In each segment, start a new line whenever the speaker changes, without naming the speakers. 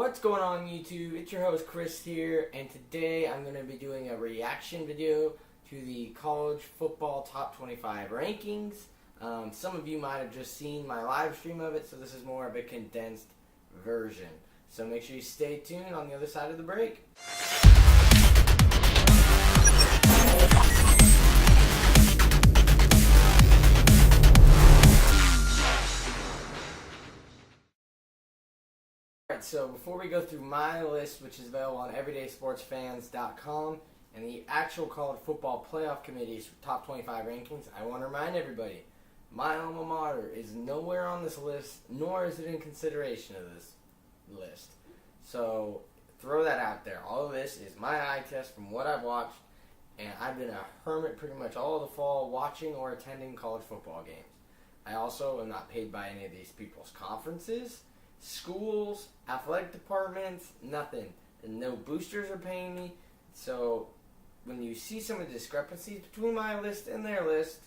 What's going on YouTube? It's your host Chris here, and today I'm going to be doing a reaction video to the college football top 25 rankings. Some of you might have just seen my live stream of it, so this is more of a condensed version. So make sure you stay tuned on the other side of the break. So before we go through my list, which is available on everydaysportsfans.com, and the actual college football playoff committee's top 25 rankings, I want to remind everybody, my alma mater is nowhere on this list, nor is it in consideration of this list. So throw that out there. All of this is my eye test from what I've watched, and I've been a hermit pretty much all of the fall watching or attending college football games. I also am not paid by any of these people's conferences, schools, athletic departments, nothing. And no boosters are paying me. So when you see some of the discrepancies between my list and their list,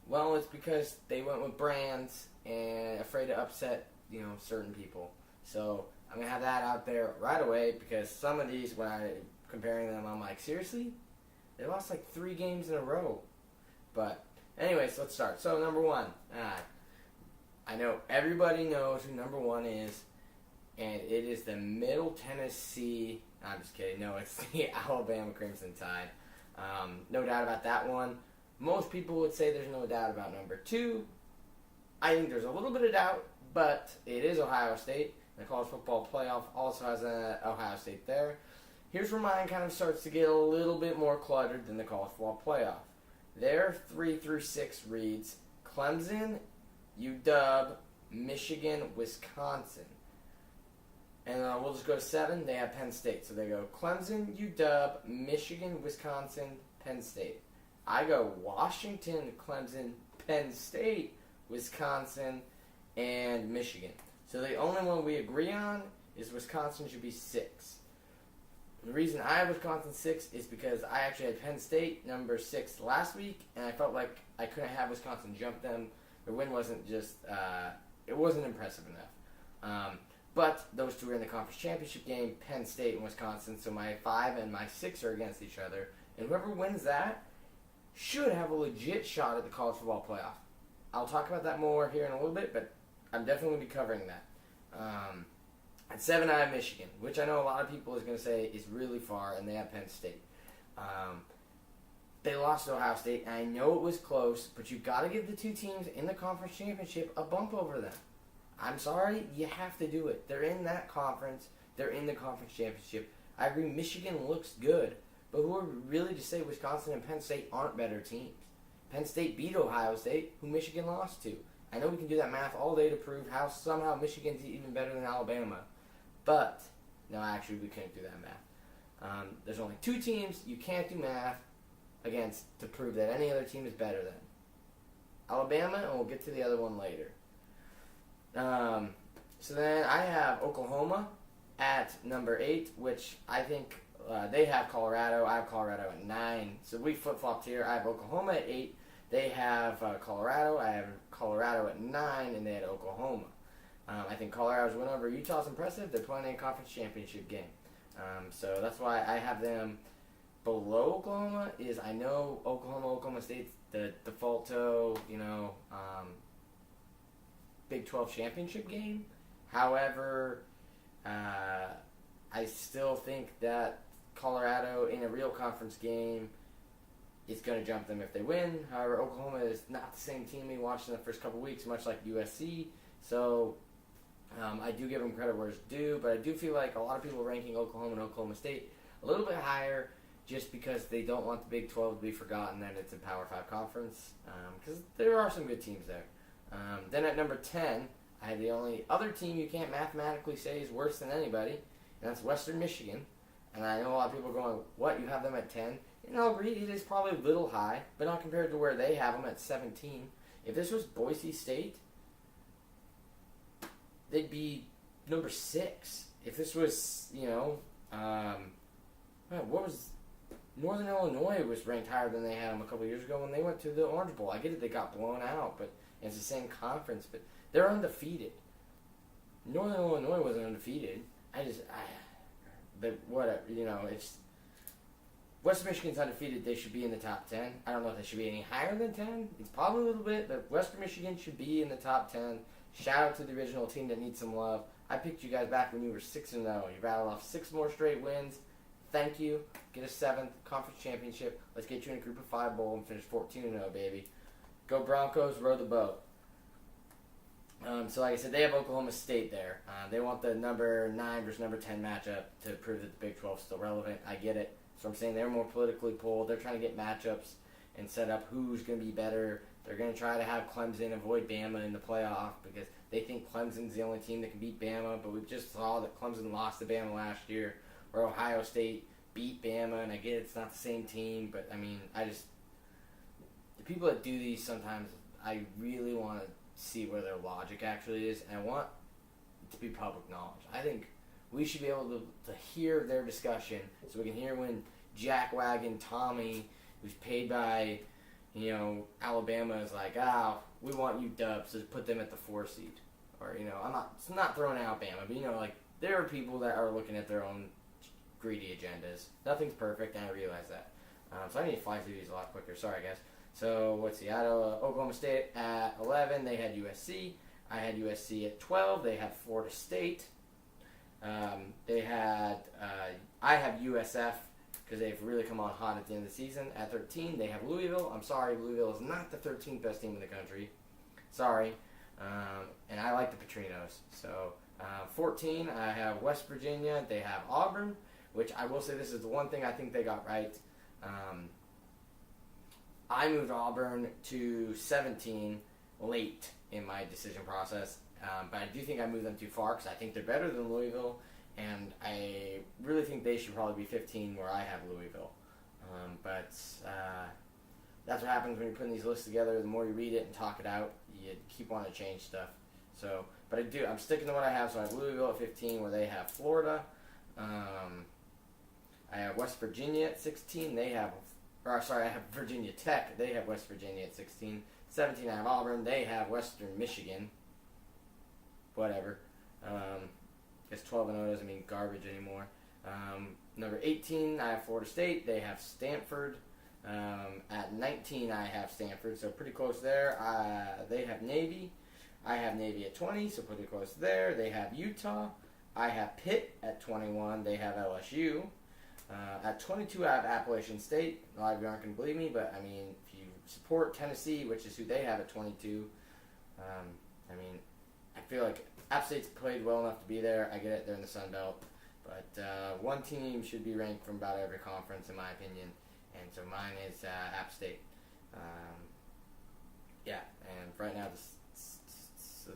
well, it's because they went with brands and afraid to upset, certain people. So I'm going to have that out there right away, because some of these, when I'm comparing them, I'm like, seriously? They lost like 3 games in a row. But anyways, let's start. So number 1, I know everybody knows who number 1 is, and it is the Middle Tennessee. I'm just kidding. No, it's the Alabama Crimson Tide. No doubt about that one. Most people would say there's no doubt about number 2. I think there's a little bit of doubt, but it is Ohio State. The college football playoff also has an Ohio State there. Here's where mine kind of starts to get a little bit more cluttered than the college football playoff. Their 3 through 6 reads Clemson, UW, Michigan, Wisconsin. And we'll just go to 7. They have Penn State. So they go Clemson, UW, Michigan, Wisconsin, Penn State. I go Washington, Clemson, Penn State, Wisconsin, and Michigan. So the only one we agree on is Wisconsin should be 6. The reason I have Wisconsin 6 is because I actually had Penn State number 6 last week, and I felt like I couldn't have Wisconsin jump them. Their win wasn't just, it wasn't impressive enough. But those two are in the conference championship game, Penn State and Wisconsin, so my 5 and my 6 are against each other. And whoever wins that should have a legit shot at the college football playoff. I'll talk about that more here in a little bit, but I'm definitely going to be covering that. At 7, I have Michigan, which I know a lot of people is going to say is really far, and they have Penn State. They lost to Ohio State, and I know it was close, but you've got to give the 2 teams in the conference championship a bump over them. I'm sorry, you have to do it. They're in that conference. They're in the conference championship. I agree, Michigan looks good, but who are really to say Wisconsin and Penn State aren't better teams? Penn State beat Ohio State, who Michigan lost to. I know we can do that math all day to prove how somehow Michigan's even better than Alabama, but no, actually we can't do that math. There's only 2 teams you can't do math against to prove that any other team is better than Alabama, and we'll get to the other one later. So then I have Oklahoma at number 8, which I think they have Colorado. I have Colorado at 9. So we flip-flopped here. I have Oklahoma at 8. They have Colorado. I have Colorado at 9, and they had Oklahoma. I think Colorado's win over Utah is impressive. They're playing a conference championship game. So that's why I have them below Oklahoma. Is I know Oklahoma State's the default Big 12 championship game. However, I still think that Colorado in a real conference game is going to jump them if they win. However, Oklahoma is not the same team we watched in the first couple weeks, much like USC. So I do give them credit where it's due, but I do feel like a lot of people are ranking Oklahoma and Oklahoma State a little bit higher just because they don't want the Big 12 to be forgotten that it's a Power 5 conference, because there are some good teams there. Then at number 10, I have the only other team you can't mathematically say is worse than anybody, and that's Western Michigan. And I know a lot of people are going, what, you have them at 10? And I'll agree, it is probably a little high, but not compared to where they have them at 17. If this was Boise State, they'd be number 6. If this was, what was Northern Illinois was ranked higher than they had them a couple years ago when they went to the Orange Bowl. I get it, they got blown out, but it's the same conference, but they're undefeated. Northern Illinois wasn't undefeated. but whatever, it's Western Michigan's undefeated. They should be in the top 10. I don't know if they should be any higher than 10. It's probably a little bit, but Western Michigan should be in the top 10. Shout out to the original team that needs some love. I picked you guys back when you were 6-0. You rattled off 6 more straight wins. Thank you. Get a 7th conference championship. Let's get you in a group of 5 bowl and finish 14-0, baby. Go Broncos, row the boat. So like I said, they have Oklahoma State there. They want the number 9 versus number 10 matchup to prove that the Big 12 is still relevant. I get it. So I'm saying they're more politically pulled. They're trying to get matchups and set up who's going to be better. They're going to try to have Clemson avoid Bama in the playoff because they think Clemson's the only team that can beat Bama. But we just saw that Clemson lost to Bama last year, or Ohio State beat Bama. And I get it's not the same team, but I mean, the people that do these sometimes, I really want to see where their logic actually is, and I want it to be public knowledge. I think we should be able to hear their discussion so we can hear when Jackwagon Tommy, who's paid by, Alabama, is like, we want you Dubs, so put them at the 4 seed. Or, it's not throwing out Bama, but, there are people that are looking at their own greedy agendas. Nothing's perfect, and I realize that. So I need to fly through these a lot quicker. Sorry, guys. So, let's see. I had Oklahoma State at 11. They had USC. I had USC at 12. They had Florida State. I have USF because they've really come on hot at the end of the season. At 13, they have Louisville. I'm sorry, Louisville is not the 13th best team in the country. Sorry. And I like the Petrinos. So, 14, I have West Virginia. They have Auburn, which I will say this is the one thing I think they got right. I moved Auburn to 17 late in my decision process, but I do think I moved them too far because I think they're better than Louisville, and I really think they should probably be 15 where I have Louisville. But that's what happens when you're putting these lists together. The more you read it and talk it out, you keep wanting to change stuff. So, but I'm sticking to what I have. So I have Louisville at 15 where they have Florida. I have West Virginia at 16. I have Virginia Tech. They have West Virginia at 16. 17, I have Auburn. They have Western Michigan. Whatever. Guess 12-0 doesn't mean garbage anymore. Number 18, I have Florida State. They have Stanford. At 19, I have Stanford, so pretty close there. They have Navy. I have Navy at 20, so pretty close there. They have Utah. I have Pitt at 21. They have LSU. At 22, I have Appalachian State. A lot of you aren't going to believe me, but, if you support Tennessee, which is who they have at 22, I feel like App State's played well enough to be there. I get it, they're in the Sun Belt. But one team should be ranked from about every conference, in my opinion. And so mine is App State. And right now, let's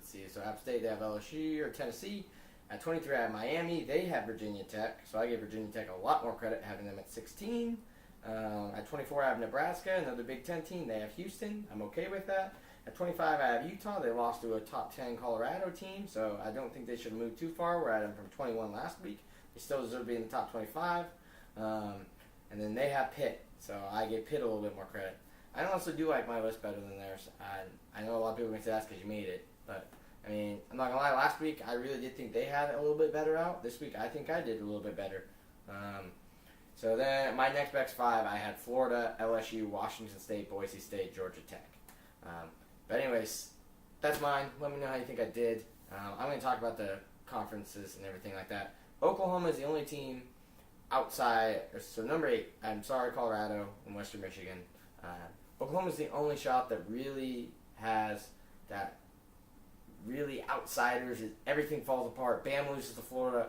see. So App State, they have LSU or Tennessee. At 23, I have Miami. They have Virginia Tech. So I give Virginia Tech a lot more credit having them at 16. At 24, I have Nebraska, another Big Ten team. They have Houston. I'm okay with that. At 25, I have Utah. They lost to a top 10 Colorado team, so I don't think they should move too far. We're at them from 21 last week. They still deserve to be in the top 25. And then they have Pitt, so I give Pitt a little bit more credit. I honestly do like my list better than theirs. I know a lot of people are going to say that's because you made it, but I'm not going to lie, last week I really did think they had it a little bit better out. This week I think I did a little bit better. So then my next best 5, I had Florida, LSU, Washington State, Boise State, Georgia Tech. But anyways, that's mine. Let me know how you think I did. I'm going to talk about the conferences and everything like that. Oklahoma is the only team outside, so number 8, I'm sorry, Colorado and Western Michigan. Oklahoma is the only shop that really has that really outsiders. Everything falls apart. Bama loses to Florida.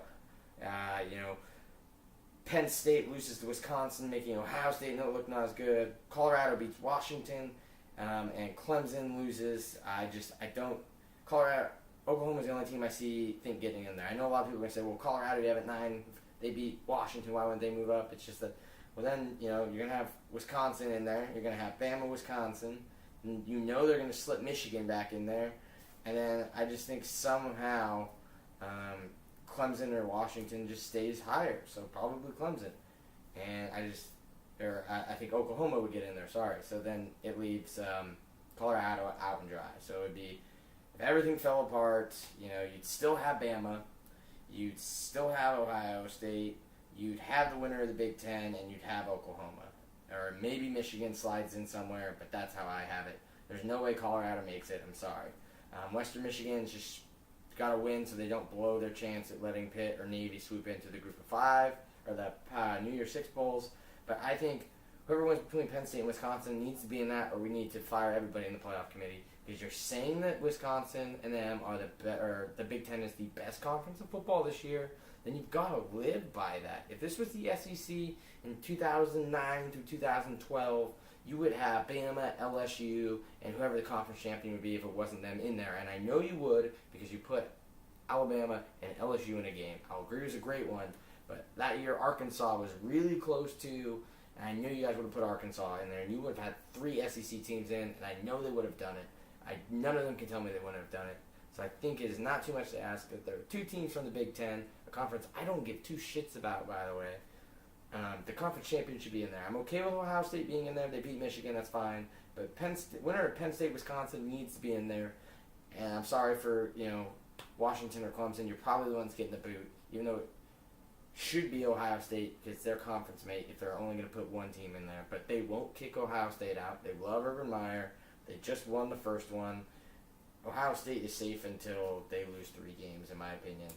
Penn State loses to Wisconsin, making Ohio State look not as good. Colorado beats Washington, and Clemson loses. Oklahoma's the only team I think getting in there. I know a lot of people are going to say, well, Colorado, you have at 9. They beat Washington. Why wouldn't they move up? It's just that, well, then, you're going to have Wisconsin in there. You're going to have Bama, Wisconsin. And they're going to slip Michigan back in there. And then I just think somehow Clemson or Washington just stays higher. So probably Clemson. And I think Oklahoma would get in there. Sorry. So then it leaves Colorado out and dry. So it would be, if everything fell apart, you'd still have Bama. you'd still have Ohio State, you'd have the winner of the Big Ten, and you'd have Oklahoma. Or maybe Michigan slides in somewhere, but that's how I have it. There's no way Colorado makes it. I'm sorry. Western Michigan's just got to win so they don't blow their chance at letting Pitt or Navy swoop into the Group of Five or the New Year's Six bowls. But I think whoever wins between Penn State and Wisconsin needs to be in that, or we need to fire everybody in the playoff committee. Because you're saying that Wisconsin and them are the Big Ten is the best conference of football this year, then you've got to live by that. If this was the SEC in 2009 through 2012, you would have Bama, LSU, and whoever the conference champion would be if it wasn't them in there. And I know you would because you put Alabama and LSU in a game. I'll agree it was a great one, but that year Arkansas was really close to, and I knew you guys would have put Arkansas in there, and you would have had 3 SEC teams in, and I know they would have done it. None of them can tell me they wouldn't have done it. So I think it is not too much to ask that there are 2 teams from the Big Ten, a conference I don't give 2 shits about, by the way. The conference champion should be in there. I'm okay with Ohio State being in there. They beat Michigan, that's fine. But winner of Penn State, Wisconsin needs to be in there. And I'm sorry for, Washington or Clemson. You're probably the ones getting the boot, even though it should be Ohio State because they're conference mate if they're only going to put 1 team in there. But they won't kick Ohio State out. They love Urban Meyer. They just won the first one. Ohio State is safe until they lose 3 games, in my opinion.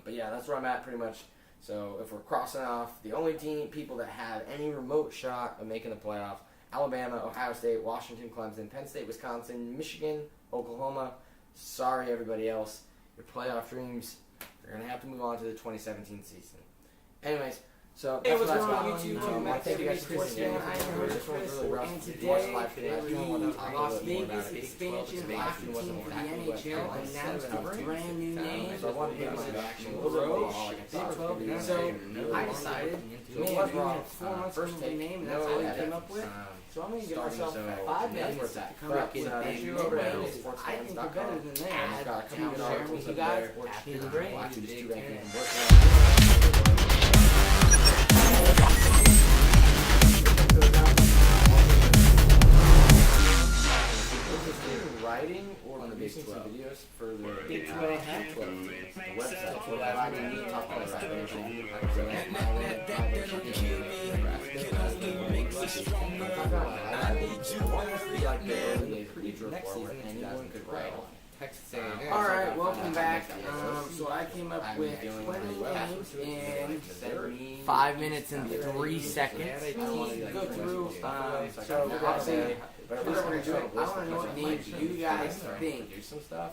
But yeah, that's where I'm at pretty much. So if we're crossing off the only people that have any remote shot of making the playoffs, Alabama, Ohio State, Washington, Clemson, Penn State, Wisconsin, Michigan, Oklahoma. Sorry, everybody else. Your playoff dreams, they're going to have to move on to the 2017 season. Anyways, so
hey,
that's
what's
what
going on
I
YouTube?
I think you guys
Sports fan. I am Chris, and today the Las Vegas expansion hockey team for the NHL announced a brand new name.
So I wanted to get my reaction a little bit.
So I decided, man, we had 4 months first take name, and that's all I came up with. So I'm going to give myself 5 minutes to come up with a big name. I think we're better than that. Now sharing with you guys after the break.
Writing or on the Big 12 videos for the
Big 12
half 12 the website. So that I need to talk about that everything. I want this to be like the early days of Pedro where anyone could write on.
Alright, welcome back. So I came up with 20 names in 5 minutes and 3 seconds. Go through, so obviously, I want to know what names you guys think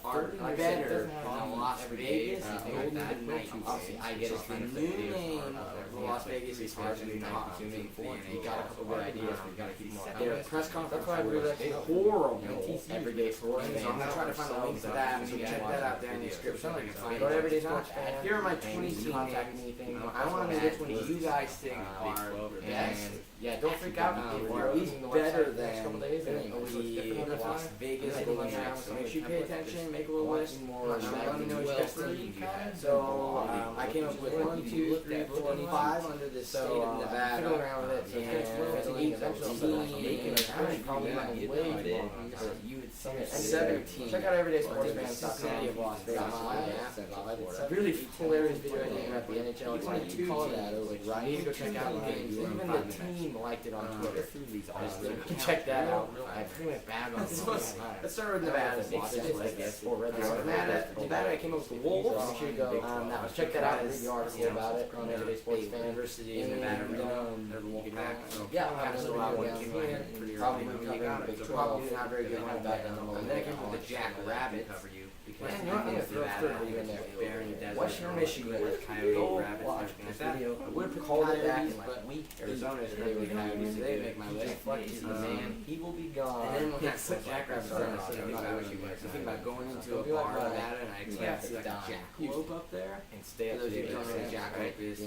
are better than Las Vegas and Golden Knights.
Obviously, I get it.
The new name of Las Vegas is hard to talk to me.
We got a couple good ideas. We got to keep more.
Their press conference was horrible.
Everyday sports.
So I'm going to try to find a link to that, so check that out there in the description.
Go to Everyday Sports Fan.
Here are my 20 team names. I want to know which one you guys think are best.
Yeah, don't freak out.
Or at least better than the Las Vegas Golden Knights. So make sure you pay attention, make a little list. Let me know what you guys think. So I came up with 1, 2, 3, 4, 5 under the state of Nevada.
Fiddle around with it.
And 17.
Check out EverydaySportsFans.com of Las Vegas. Really hilarious video I did about the NHL. It's like 2 Colorado. You need to go check out the games. Even the team liked it on Twitter. Check that out. I pretty much bad on it.
Let's start with Nevada. Nevada, I came up with the Wolves.
Make sure you go. Check that out and read the article about it on Everyday Sports Fan.
University in Nevada.
Yeah, I'll have a lot of probably not very good one back on the
and then I came up with the Jack Rabbit.
Man, you're not going to throw Purdue in there. Western Michigan with Coyote Rabbits. Watch this video. I would have called it back in like a week. Arizona is really Coyotes. They make my list. He's the man. He will be gone.
And then when I put Jack Rabbits on, I think about going into a bar in Nevada and I expect to see like a jackalope up there.
And stay up
those
to
who don't know what a jackalope is.